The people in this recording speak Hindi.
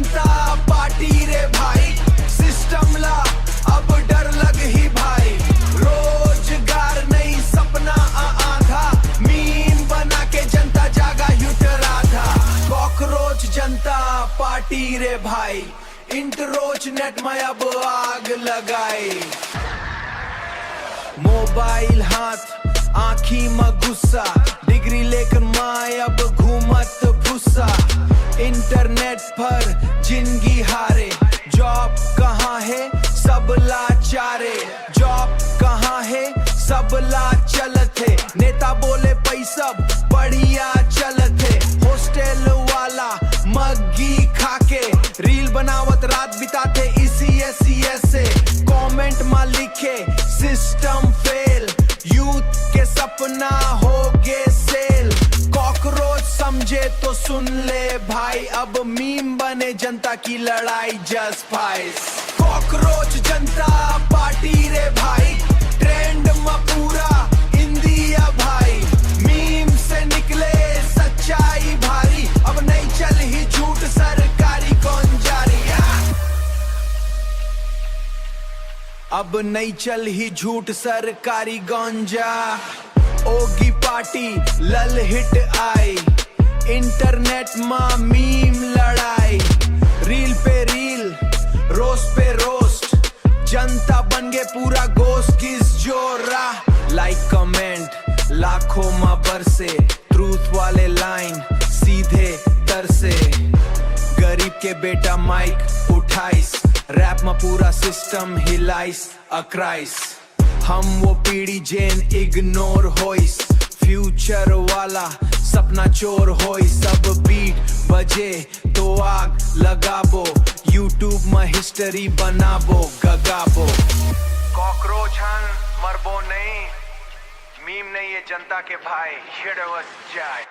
जनता पार्टी रे भाई, सिस्टम ला अब डर लग ही भाई। रोजगार नहीं सपना आधा, मीम बना के जनता जागा ह्यूटर आधा। कॉकरोच जनता पार्टी रे भाई, इंटरोच नेट में अब आग लगाए। मोबाइल हाथ आँखी में गुस्सा, डिग्री लेकर माए अब घूमत फुस्सा। इंटरनेट पर जिंदगी हारे, जॉब कहाँ है सब लाचारे। जॉब कहाँ है सब लाचलत है, नेता बोले पैसा बढ़िया चलत है। हॉस्टल वाला मग्गी खाके रील बनावत रात बिताते इसी से। कमेंट में लिखे सिस्टम फेल, यूथ के सपना हो गए सेल। कॉकरोच समझे तो सुन ले भाई, अब मीम बने जनता की लड़ाई जस्ट फाइस। कॉकरोच जनता पार्टी रे भाई, ट्रेंड में पूरा इंडिया भाई। मीम से निकले सच्चाई भारी, अब नहीं चल ही झूठ सरकारी कौन जारी। अब नहीं चल ही झूठ सरकारी गंजा। ओगी पार्टी लल हिट आई, इंटरनेट में मीम लड़ाई। रील पे रील, रोस्ट पे रोस्ट, जनता बन गए पूरा गोश्त किस जोरा। लाइक कमेंट लाखों में बरसे, ट्रूथ वाले लाइन सीधे तरसे। गरीब के बेटा माइक उठाइस, रैप में पूरा सिस्टम हिलाइस अक्राइस। हम वो पीढ़ी जेन इग्नोर होइस, फ्यूचर वाला सपना चोर होइस। सब बीट बजे तो आग लगाबो, यूट्यूब में हिस्ट्री बनाबो गगाबो। कॉकरोच हन मरबो नहीं, मीम नहीं ये जनता के भाई, छिड़ जाए।